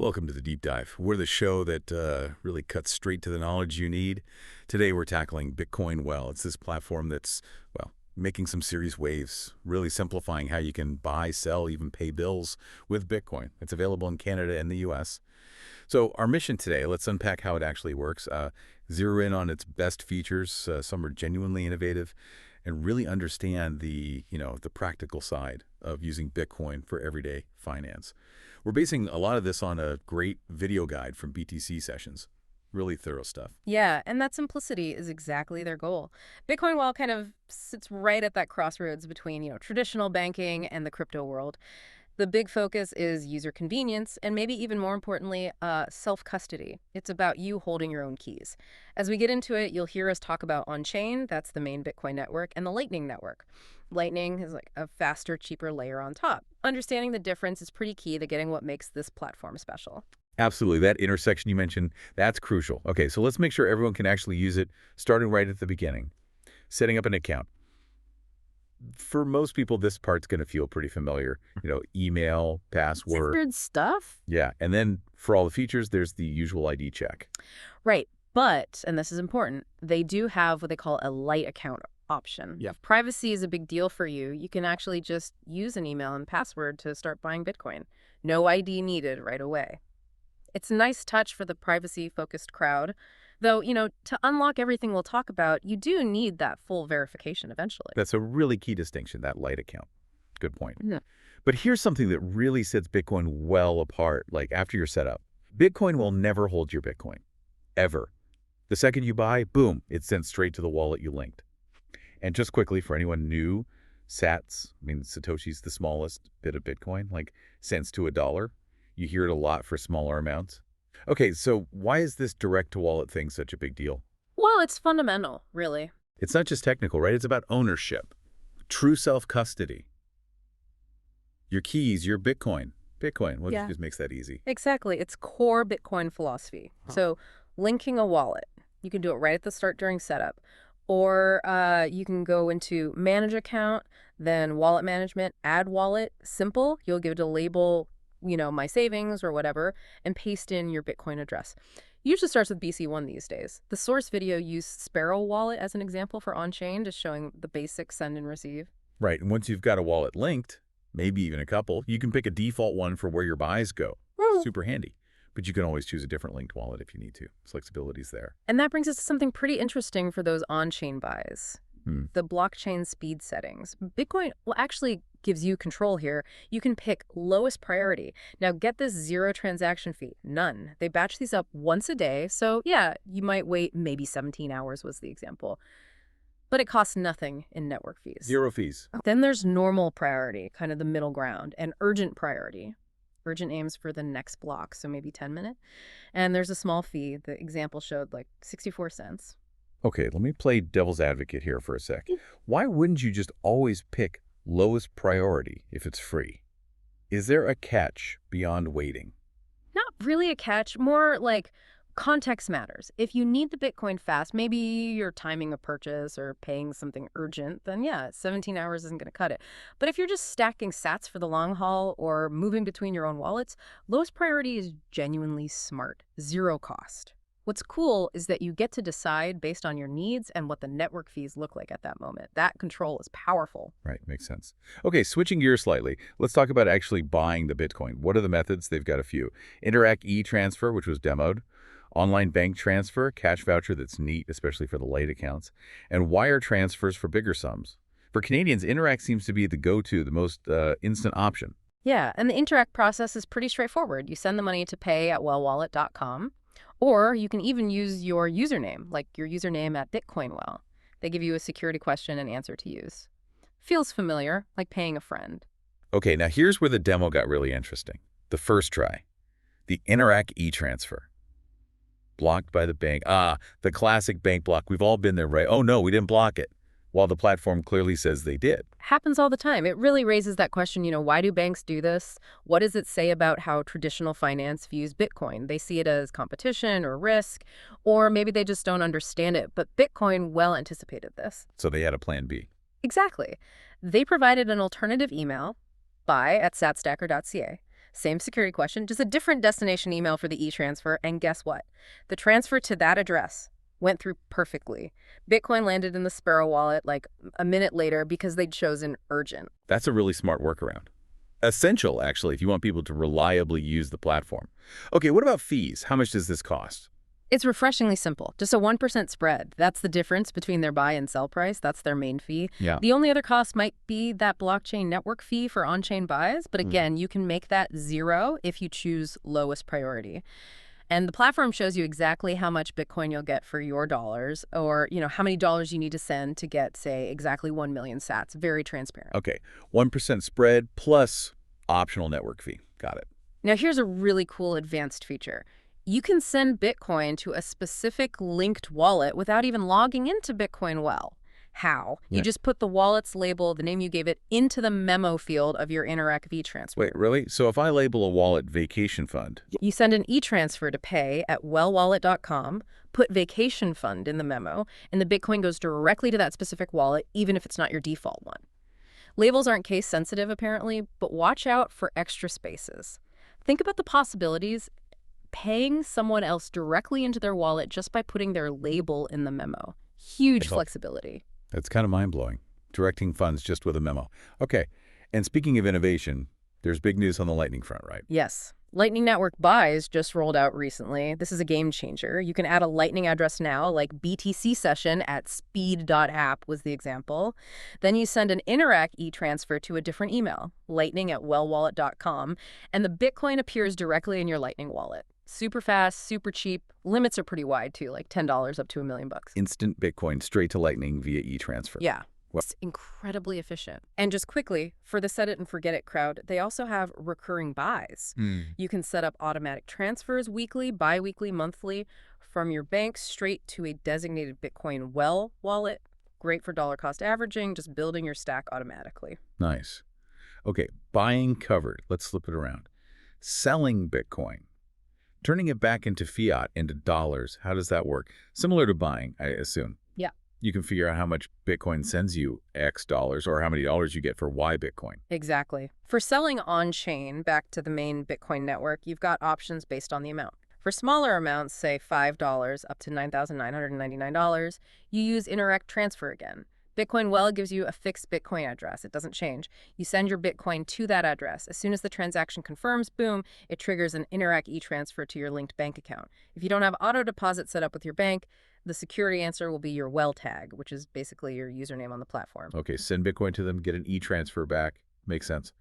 Welcome to the Deep Dive. We're the show that really cuts straight to the knowledge you need. Today we're tackling Bitcoin Well. It's this platform that's, well, making some serious waves, really simplifying how you can buy, sell, even pay bills with Bitcoin. It's available in Canada and the US. So our mission today, let's unpack how it actually works, zero in on its best features, some are genuinely innovative, and really understand the practical side of using Bitcoin for everyday finance. We're basing a lot of this on a great video guide from BTC Sessions. Really thorough stuff. Yeah, and that simplicity is exactly their goal. Bitcoin Well kind of sits right at that crossroads between, traditional banking and the crypto world. The big focus is user convenience and maybe even more importantly, self-custody. It's about you holding your own keys. As we get into it, you'll hear us talk about on-chain, that's the main Bitcoin network, and the Lightning Network. Lightning is like a faster, cheaper layer on top. Understanding the difference is pretty key to getting what makes this platform special. Absolutely. That intersection you mentioned, that's crucial. Okay, so let's make sure everyone can actually use it, starting right at the beginning. Setting up an account. For most people, this part's going to feel pretty familiar. Email, password. Standard stuff? Yeah, and then for all the features, there's the usual ID check. Right. But, and this is important, they do have what they call a light account option. Yeah. If privacy is a big deal for you, you can actually just use an email and password to start buying Bitcoin. No ID needed right away. It's a nice touch for the privacy-focused crowd. Though, to unlock everything we'll talk about, you do need that full verification eventually. That's a really key distinction, that light account. Good point. Yeah. But here's something that really sets Bitcoin well apart, like after you're set up. Bitcoin will never hold your Bitcoin, ever. The second you buy, boom, it's sent straight to the wallet you linked. And just quickly, for anyone new, Satoshi's the smallest bit of Bitcoin, like cents to a dollar. You hear it a lot for smaller amounts. Okay, so why is this direct-to-wallet thing such a big deal? Well, it's fundamental, really. It's not just technical, right? It's about ownership, true self-custody. Your keys, your Bitcoin. What Yeah. just makes that easy? Exactly. It's core Bitcoin philosophy. So linking a wallet, you can do it right at the start during setup. Or you can go into manage account, then wallet management, add wallet, simple. You'll give it a label, my savings or whatever, and paste in your Bitcoin address. Usually starts with BC1 these days. The source video used Sparrow Wallet as an example for on-chain, just showing the basic send and receive. Right, and once you've got a wallet linked, maybe even a couple, you can pick a default one for where your buys go. Super handy. But you can always choose a different linked wallet if you need to. Flexibility's there. And that brings us to something pretty interesting for those on-chain buys. The blockchain speed settings. Bitcoin actually gives you control here. You can pick lowest priority. Now get this, zero transaction fee, none. They batch these up once a day. So yeah, you might wait maybe 17 hours was the example. But it costs nothing in network fees. Zero fees. Then there's normal priority, kind of the middle ground, and urgent priority. Urgent aims for the next block, so maybe 10 minutes. And there's a small fee. The example showed like 64 cents. Okay, let me play devil's advocate here for a sec. Why wouldn't you just always pick lowest priority if it's free? Is there a catch beyond waiting? Not really a catch, more like context matters. If you need the Bitcoin fast, maybe you're timing a purchase or paying something urgent, then yeah, 17 hours isn't going to cut it. But if you're just stacking sats for the long haul or moving between your own wallets, lowest priority is genuinely smart, zero cost. What's cool is that you get to decide based on your needs and what the network fees look like at that moment. That control is powerful. Right, makes sense. Okay, switching gears slightly, let's talk about actually buying the Bitcoin. What are the methods? They've got a few. Interac e-transfer, which was demoed. Online bank transfer, cash voucher that's neat, especially for the light accounts. And wire transfers for bigger sums. For Canadians, Interac seems to be the go-to, the most instant option. Yeah, and the Interact process is pretty straightforward. You send the money to pay@wellwallet.com. Or you can even use your username, like your username at BitcoinWell. They give you a security question and answer to use. Feels familiar, like paying a friend. Okay, now here's where the demo got really interesting. The first try. The Interac e-transfer. Blocked by the bank. The classic bank block. We've all been there, right? Oh no, we didn't block it. While the platform clearly says they did. Happens all the time. It really raises that question, why do banks do this? What does it say about how traditional finance views Bitcoin? They see it as competition or risk, or maybe they just don't understand it. But Bitcoin well anticipated this. So they had a plan B. Exactly. They provided an alternative email, buy@satstacker.ca, Same security question, just a different destination email for the e-transfer, and guess what? The transfer to that address went through perfectly. Bitcoin landed in the Sparrow wallet like a minute later because they'd chosen urgent. That's a really smart workaround. Essential, actually, if you want people to reliably use the platform. Okay, what about fees? How much does this cost? It's refreshingly simple. Just a 1% spread. That's the difference between their buy and sell price. That's their main fee. Yeah. The only other cost might be that blockchain network fee for on-chain buys. But again, you can make that 0 if you choose lowest priority. And the platform shows you exactly how much Bitcoin you'll get for your dollars, or, how many dollars you need to send to get, say, exactly 1 million sats. Very transparent. Okay, 1% spread plus optional network fee. Got it. Now, here's a really cool advanced feature. You can send Bitcoin to a specific linked wallet without even logging into Bitcoin Well. How? You Yeah. just put the wallet's label, the name you gave it, into the memo field of your Interac V-Transfer. Wait, really? So if I label a wallet vacation fund, You send an e-transfer to pay at wellwallet.com, put vacation fund in the memo, and the Bitcoin goes directly to that specific wallet, even if it's not your default one. Labels aren't case sensitive, apparently, but watch out for extra spaces. Think about the possibilities. Paying someone else directly into their wallet just by putting their label in the memo. Huge Help. flexibility. that's kind of mind-blowing. Directing funds just with a memo. Okay, and speaking of innovation, there's big news on the Lightning front, right? Yes. Lightning Network Buys just rolled out recently. This is a game changer. You can add a Lightning address now, like BTC session at speed.app was the example. Then you send an Interac e-transfer to a different email, lightning@wellwallet.com, and the Bitcoin appears directly in your Lightning wallet. Super fast, super cheap. Limits are pretty wide too, like $10 up to $1 million. Instant Bitcoin straight to Lightning via e-transfer. Yeah. Wow. It's incredibly efficient. And just quickly, for the set it and forget it crowd, they also have recurring buys. You can set up automatic transfers weekly, bi-weekly, monthly from your bank straight to a designated Bitcoin Well wallet. Great for dollar cost averaging, just building your stack automatically. Nice. Okay, buying covered. Let's flip it around. Selling Bitcoin. Turning it back into fiat, into dollars. How does that work? Similar to buying, I assume. Yeah. You can figure out how much Bitcoin sends you X dollars or how many dollars you get for Y Bitcoin. Exactly. For selling on-chain back to the main Bitcoin network, you've got options based on the amount. For smaller amounts, say $5 up to $9,999, you use Interac Transfer again. Bitcoin Well gives you a fixed Bitcoin address. It doesn't change. You send your Bitcoin to that address. As soon as the transaction confirms, boom, it triggers an Interac e-transfer to your linked bank account. If you don't have auto deposit set up with your bank, the security answer will be your Well tag, which is basically your username on the platform. Okay, send Bitcoin to them, get an e-transfer back. Makes sense.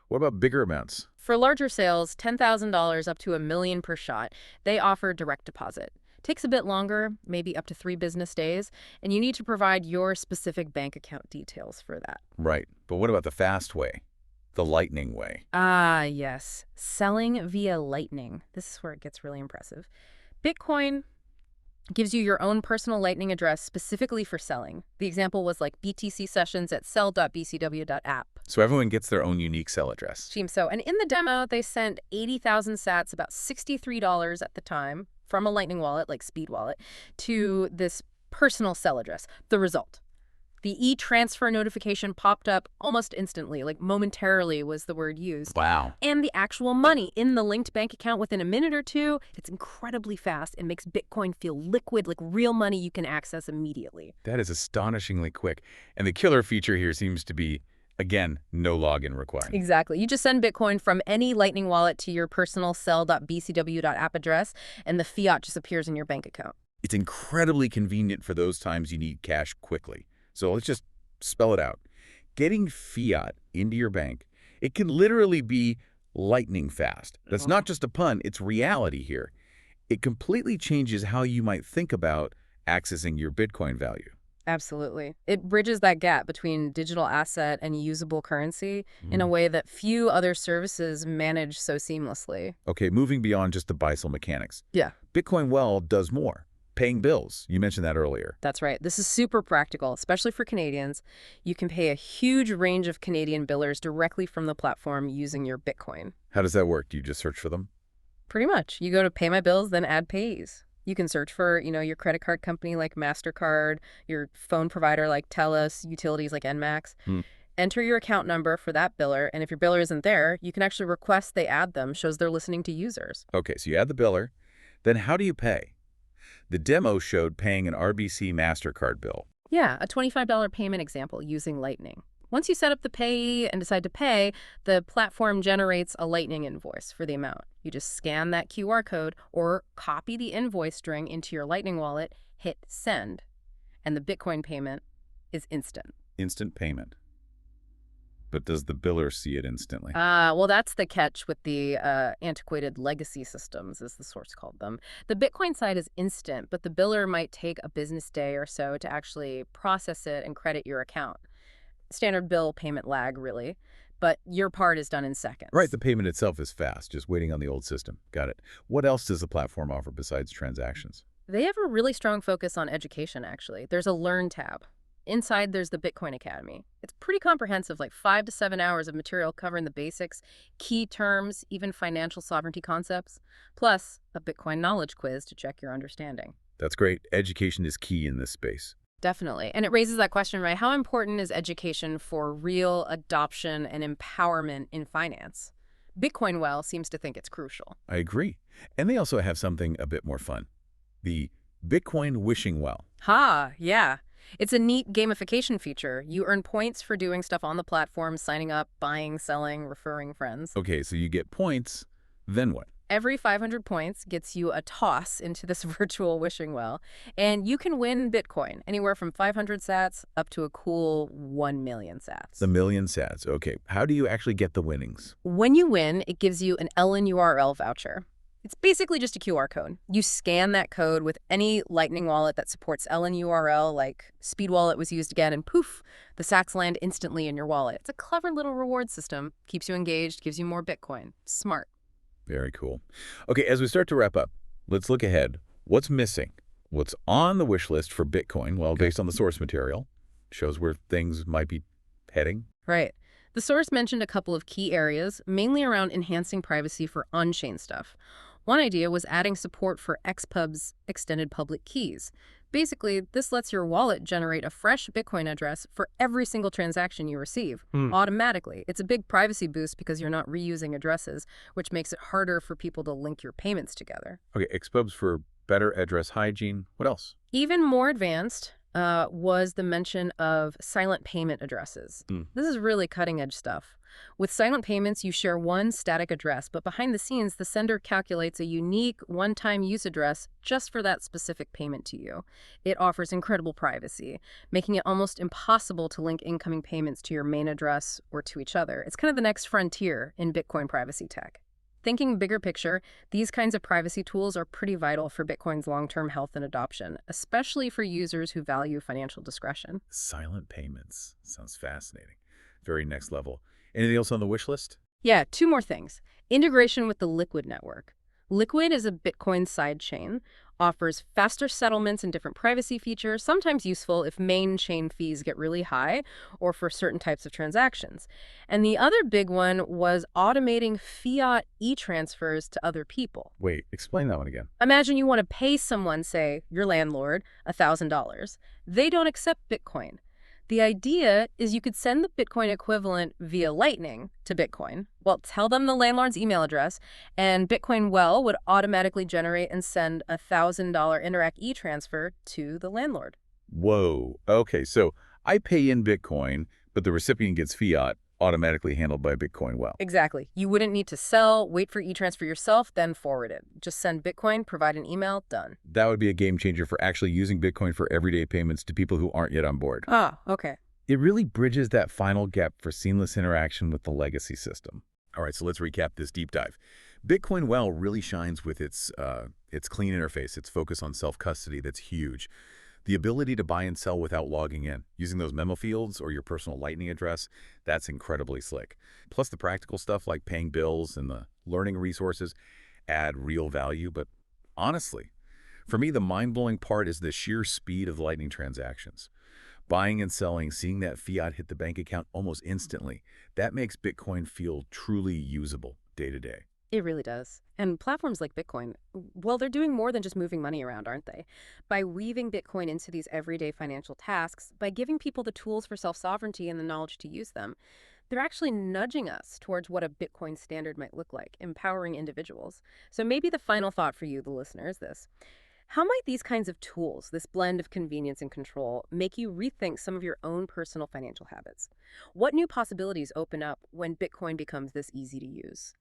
What about bigger amounts? For larger sales, $10,000 up to $1 million per shot, they offer direct deposit. Takes a bit longer, maybe up to 3 business days, and you need to provide your specific bank account details for that. Right. But what about the fast way? The Lightning way? Ah, yes. Selling via Lightning. This is where it gets really impressive. Bitcoin gives you your own personal Lightning address specifically for selling. The example was like BTC sessions at sell.bcw.app. So everyone gets their own unique sell address. Seems so. And in the demo, they sent 80,000 sats, about $63 at the time, from a Lightning wallet, like Speed Wallet, to this personal sell address. The result. The e-transfer notification popped up almost instantly, like momentarily was the word used. Wow. And the actual money in the linked bank account within a minute or two. It's incredibly fast and makes Bitcoin feel liquid, like real money you can access immediately. That is astonishingly quick. And the killer feature here seems to be, again, no login required. Exactly. You just send Bitcoin from any Lightning wallet to your personal sell.bcw.app address, and the fiat just appears in your bank account. It's incredibly convenient for those times you need cash quickly. So let's just spell it out. Getting fiat into your bank, it can literally be lightning fast. That's not just a pun, it's reality here. It completely changes how you might think about accessing your Bitcoin value. Absolutely. It bridges that gap between digital asset and usable currency in a way that few other services manage so seamlessly. Okay, moving beyond just the buy-sell mechanics. Yeah. Bitcoin Well does more. Paying bills. You mentioned that earlier. That's right. This is super practical, especially for Canadians. You can pay a huge range of Canadian billers directly from the platform using your Bitcoin. How does that work? Do you just search for them? Pretty much. You go to Pay My Bills, then add Payees. You can search for, your credit card company like MasterCard, your phone provider like TELUS, utilities like NMAX. Enter your account number for that biller, and if your biller isn't there, you can actually request they add them, shows they're listening to users. Okay, so you add the biller. Then how do you pay? The demo showed paying an RBC MasterCard bill. Yeah, a $25 payment example using Lightning. Once you set up the payee and decide to pay, the platform generates a Lightning invoice for the amount. You just scan that QR code or copy the invoice string into your Lightning wallet, hit send, and the Bitcoin payment is instant. Instant payment. But does the biller see it instantly? Well, that's the catch with the antiquated legacy systems, as the source called them. The Bitcoin side is instant, but the biller might take a business day or so to actually process it and credit your account. Standard bill payment lag, really, but your part is done in seconds. Right, the payment itself is fast, just waiting on the old system. Got it. What else does the platform offer besides transactions? They have a really strong focus on education, actually. There's a Learn tab. Inside, there's the Bitcoin Academy. It's pretty comprehensive, like 5 to 7 hours of material covering the basics, key terms, even financial sovereignty concepts, plus a Bitcoin knowledge quiz to check your understanding. That's great. Education is key in this space. Definitely. And it raises that question, right? How important is education for real adoption and empowerment in finance? Bitcoin Well seems to think it's crucial. I agree. And they also have something a bit more fun. The Bitcoin Wishing Well. Yeah. It's a neat gamification feature. You earn points for doing stuff on the platform, signing up, buying, selling, referring friends. Okay, so you get points, then what? Every 500 points gets you a toss into this virtual wishing well, and you can win Bitcoin, anywhere from 500 sats up to a cool 1 million sats. The million sats. Okay, how do you actually get the winnings? When you win, it gives you an LNURL voucher. It's basically just a QR code. You scan that code with any Lightning wallet that supports LNURL, like SpeedWallet was used again, and poof, the sats land instantly in your wallet. It's a clever little reward system. Keeps you engaged, gives you more Bitcoin. Smart. Very cool. Okay, as we start to wrap up, let's look ahead. What's missing? What's on the wish list for Bitcoin? Well, based on the source material, shows where things might be heading. Right. The source mentioned a couple of key areas, mainly around enhancing privacy for on-chain stuff. One idea was adding support for XPub's extended public keys. Basically, this lets your wallet generate a fresh Bitcoin address for every single transaction you receive, automatically. It's a big privacy boost because you're not reusing addresses, which makes it harder for people to link your payments together. Okay, XPubs for better address hygiene. What else? Even more advanced was the mention of silent payment addresses. This is really cutting-edge stuff. With silent payments, you share one static address, but behind the scenes, the sender calculates a unique one-time use address just for that specific payment to you. It offers incredible privacy, making it almost impossible to link incoming payments to your main address or to each other. It's kind of the next frontier in Bitcoin privacy tech. Thinking bigger picture, these kinds of privacy tools are pretty vital for Bitcoin's long-term health and adoption, especially for users who value financial discretion. Silent payments. Sounds fascinating. Very next level. Anything else on the wish list? Yeah, 2 more things. Integration with the Liquid network. Liquid is a Bitcoin sidechain, offers faster settlements and different privacy features, sometimes useful if main chain fees get really high or for certain types of transactions. And the other big one was automating fiat e-transfers to other people. Wait, explain that one again. Imagine you want to pay someone, say, your landlord, $1,000. They don't accept Bitcoin. The idea is you could send the Bitcoin equivalent via Lightning to Bitcoin. Well, tell them the landlord's email address, and Bitcoin Well would automatically generate and send a $1,000 Interac e-transfer to the landlord. Whoa. Okay, so I pay in Bitcoin, but the recipient gets fiat, automatically handled by Bitcoin Well. Exactly. You wouldn't need to sell, wait for e-transfer yourself, then forward it. Just send Bitcoin, provide an email, done. That would be a game changer for actually using Bitcoin for everyday payments to people who aren't yet on board. Okay. It really bridges that final gap for seamless interaction with the legacy system. All right, so let's recap this deep dive. Bitcoin Well really shines with its clean interface, its focus on self-custody that's huge. The ability to buy and sell without logging in, using those memo fields or your personal Lightning address, that's incredibly slick. Plus the practical stuff like paying bills and the learning resources add real value. But honestly, for me, the mind-blowing part is the sheer speed of Lightning transactions. Buying and selling, seeing that fiat hit the bank account almost instantly, that makes Bitcoin feel truly usable day to day. It really does. And platforms like Bitcoin, well, they're doing more than just moving money around, aren't they? By weaving Bitcoin into these everyday financial tasks, by giving people the tools for self sovereignty and the knowledge to use them, they're actually nudging us towards what a Bitcoin standard might look like, empowering individuals. So maybe the final thought for you, the listener, is this. How might these kinds of tools, this blend of convenience and control, make you rethink some of your own personal financial habits? What new possibilities open up when Bitcoin becomes this easy to use?